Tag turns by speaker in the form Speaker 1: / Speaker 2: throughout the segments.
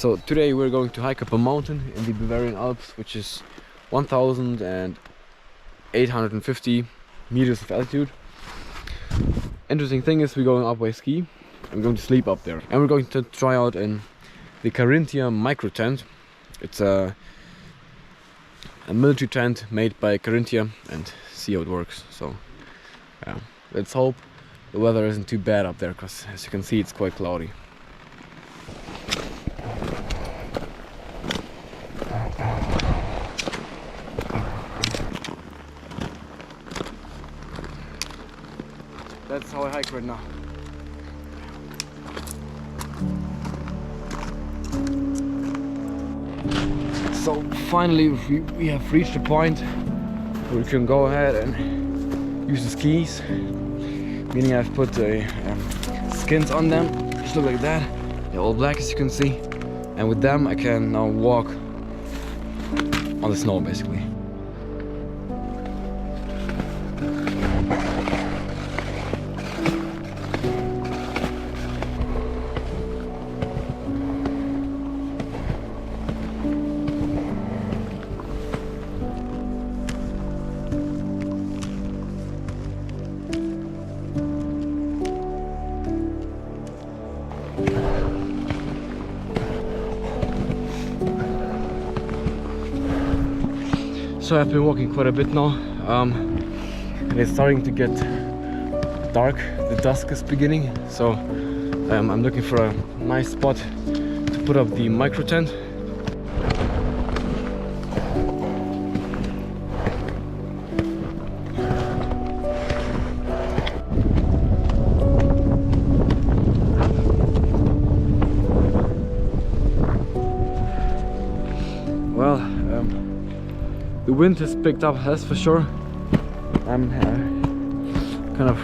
Speaker 1: So today we're going to hike up a mountain in the Bavarian Alps, which is 1,850 meters of altitude. Interesting thing is we're going up by ski. I'm going to sleep up there, and we're going to try out in the Carinthia micro tent. It's a military tent made by Carinthia, and see how it works. So yeah, let's hope the weather isn't too bad up there, because as you can see it's quite cloudy. That's how I hike right now. So finally we have reached a point where we can go ahead and use the skis. Meaning I've put skins on them, just look like that. They're all black, as you can see. And with them I can now walk on the snow basically. So I've been walking quite a bit now, and it's starting to get dark. The dusk is beginning, so I'm looking for a nice spot to put up the micro tent. Well, the wind has picked up, that's for sure. I'm kind of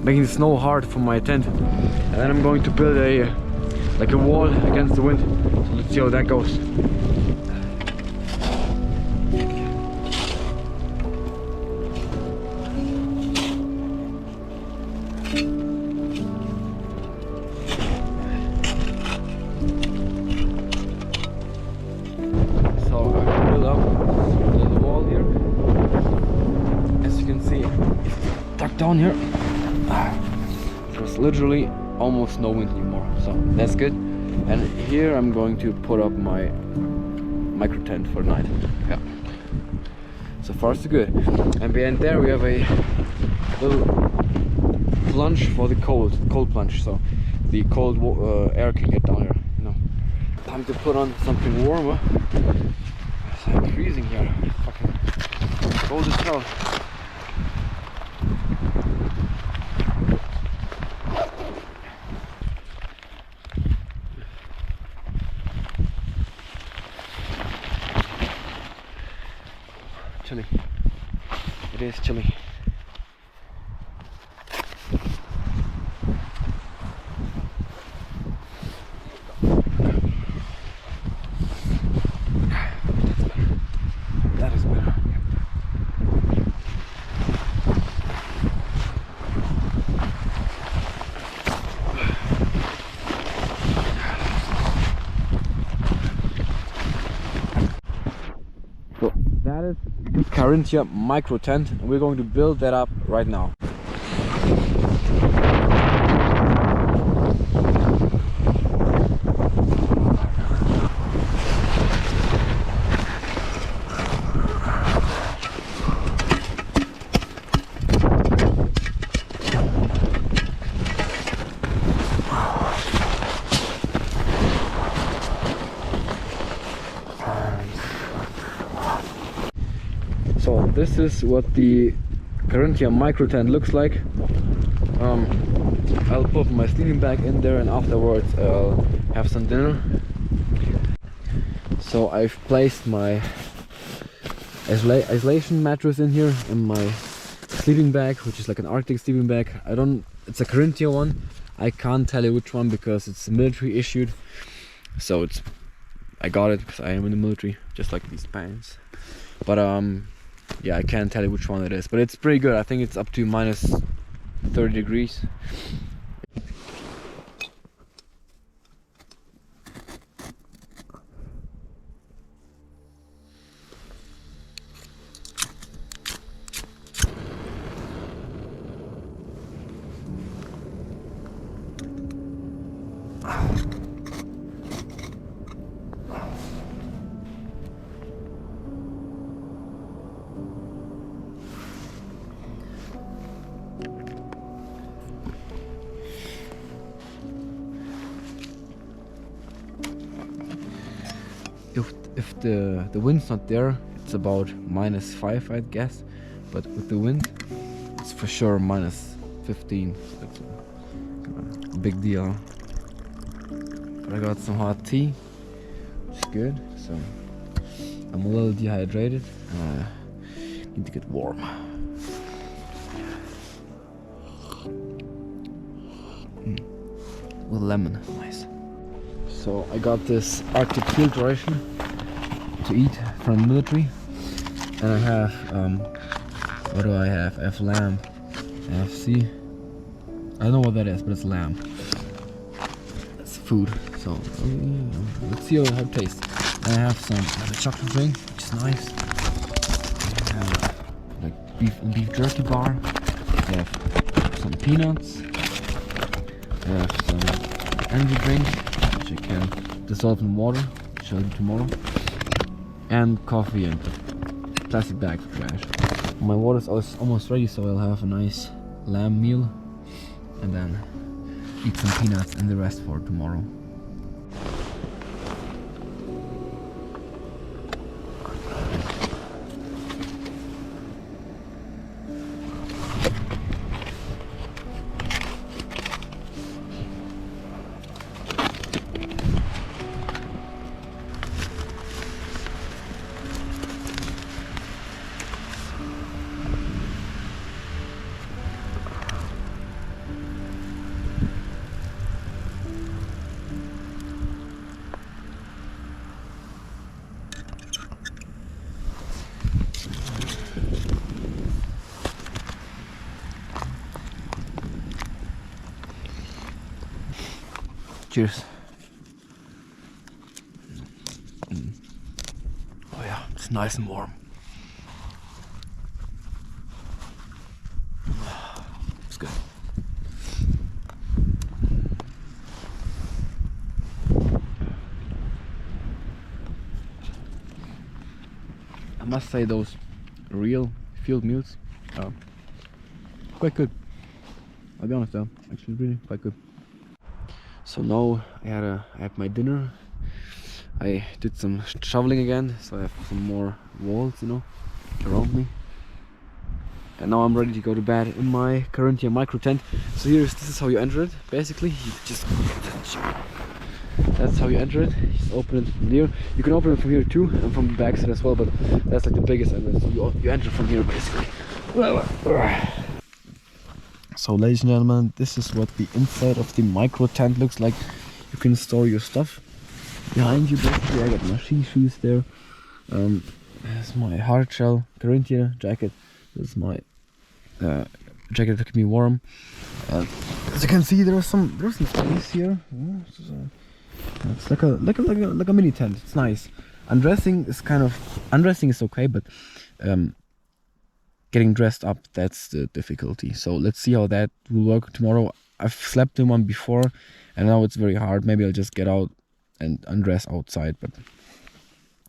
Speaker 1: making the snow hard for my tent, and then I'm going to build a wall against the wind. So let's see how that goes. Down here there's literally almost no wind anymore, so that's good. And here I'm going to put up my micro tent for the night. Yeah, so far so good. And behind there we have a little plunge for the cold plunge, so the cold air can get down here, you know. Time to put on something warmer. It's like freezing here, fucking cold as hell. Chilly. It is chilly. That is better. So that is the Carinthia micro tent, and we're going to build that up right now. So this is what the Carinthia micro tent looks like. I'll put my sleeping bag in there, and afterwards I'll have some dinner. So I've placed my isolation mattress in here, and my sleeping bag, which is like an Arctic sleeping bag. It's a Carinthia one. I can't tell you which one because it's military issued. So I got it because I am in the military, just like these pants. But yeah, I can't tell you which one it is, but it's pretty good. I think it's up to minus 30 degrees. if the wind's not there, it's about -5, I'd guess. But with the wind, it's for sure -15. So it's a big deal. But I got some hot tea, which is good. So I'm a little dehydrated. Need to get warm. With lemon, nice. So I got this Arctic field ration to eat from the military, and I have what do I have? I have lamb. I have I don't know what that is, but it's lamb. It's food. So let's see how it tastes. I have a chocolate drink, which is nice. I have like beef jerky bar. I have some peanuts. I have some energy drink, which I can dissolve in water, which I'll do tomorrow. And coffee and plastic bag for trash. My water is almost ready, so I'll have a nice lamb meal and then eat some peanuts and the rest for tomorrow. Cheers. Oh yeah, it's nice and warm. It's good. I must say those real field meals are quite good. I'll be honest, though, actually really quite good. So now I had my dinner. I did some shoveling again, so I have some more walls, you know, around me. And now I'm ready to go to bed in my Carinthia micro tent. So this is how you enter it. Basically, you just that's how you enter it. You just open it from here. You can open it from here too, and from the back side as well. But that's like the biggest entrance. So you enter from here basically. So ladies and gentlemen, this is what the inside of the micro tent looks like. You can store your stuff behind you basically. I got my ski shoes there. There's my hard shell Carinthia jacket. This is my jacket to keep me warm. As you can see, there's some space here. It's like a mini tent. It's nice. Undressing is okay, but getting dressed up, that's the difficulty. So let's see how that will work tomorrow. I've slept in one before and now it's very hard. Maybe I'll just get out and undress outside, but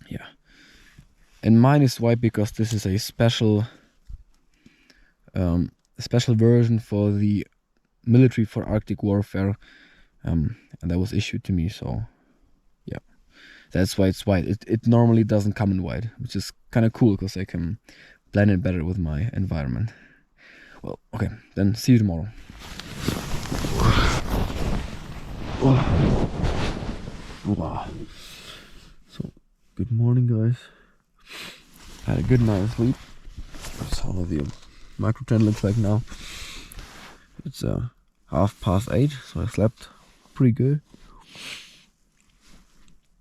Speaker 1: yeah. And mine is white because this is a special version for the military for Arctic warfare, and that was issued to me, so yeah, that's why it's white. It normally doesn't come in white, which is kind of cool because I can blend it better with my environment. Well, okay, then see you tomorrow. So, good morning, guys. I had a good night of sleep. That's how the micro tent looks like now. It's 8:30, so I slept pretty good.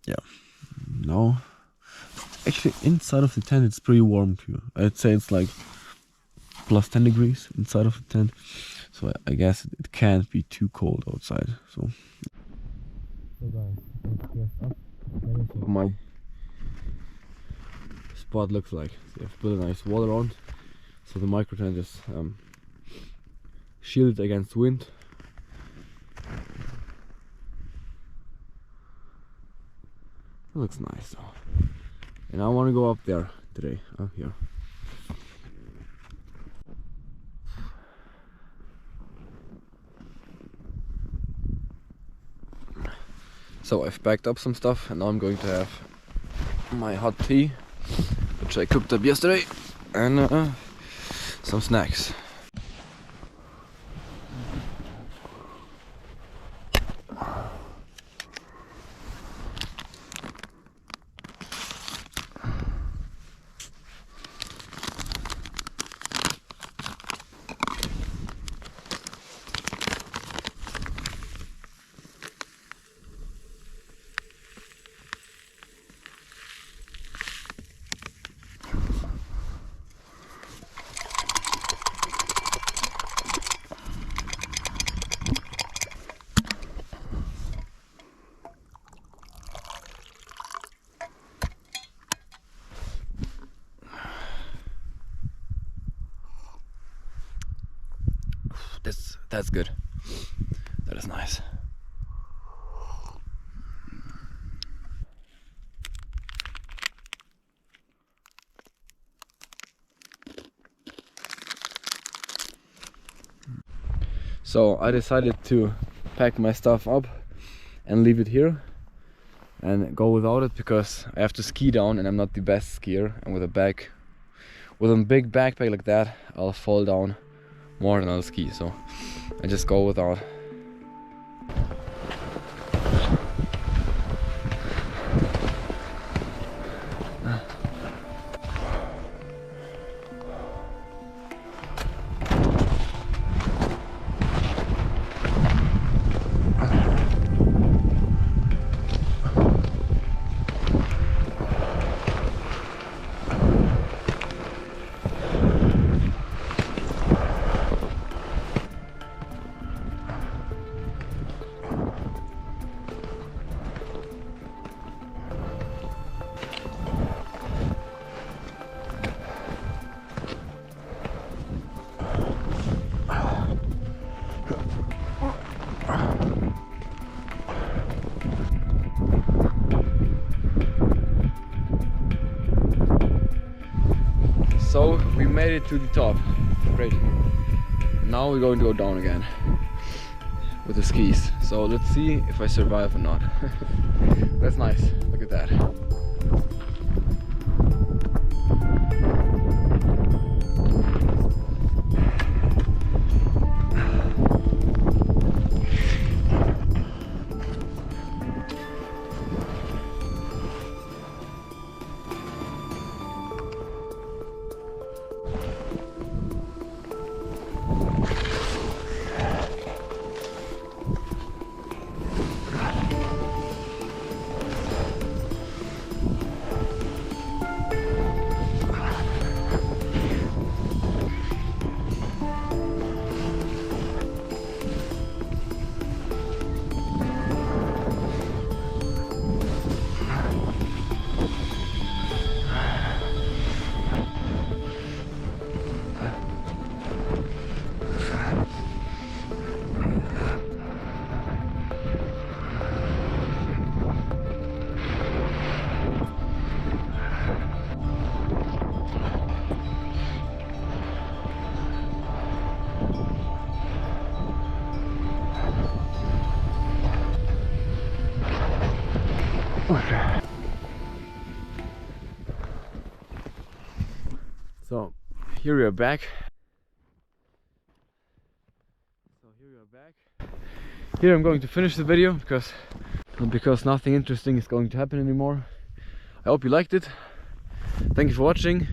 Speaker 1: Yeah. Now, actually, inside of the tent it's pretty warm too. I'd say it's like plus 10 degrees inside of the tent, so I guess it can't be too cold outside. So guys, let's dress up. That is what my spot looks like. So I've put a nice wall around, so the micro tent is shielded against wind. It looks nice though. And I want to go up there today, up here. So I've packed up some stuff and now I'm going to have my hot tea, which I cooked up yesterday, and some snacks. That's good. That is nice. So I decided to pack my stuff up and leave it here and go without it, because I have to ski down and I'm not the best skier, and with a big backpack like that I'll fall down more than I'll ski, so I just go without. So we made it to the top. Great. Now we're going to go down again with the skis. So let's see if I survive or not. That's nice. Look at that. So here we are back. Here I'm going to finish the video because nothing interesting is going to happen anymore. I hope you liked it. Thank you for watching.